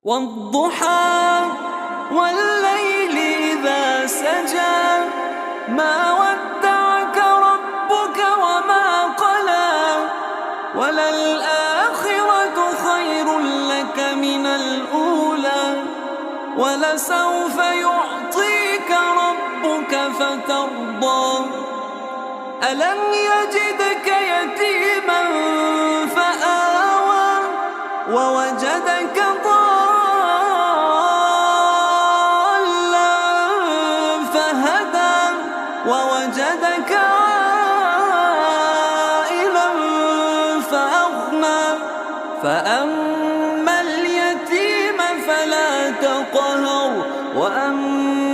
والضحى والليل إذا سجى ما ودعك ربك وما قلى وللآخرة خير لك من الأولى ولسوف يعطيك ربك فترضى ألم يجدك يتيما فآوى ووجدك ضالا فهدى ووجدك عائلا فأغنى فأما اليتيم فلا تقهر وأما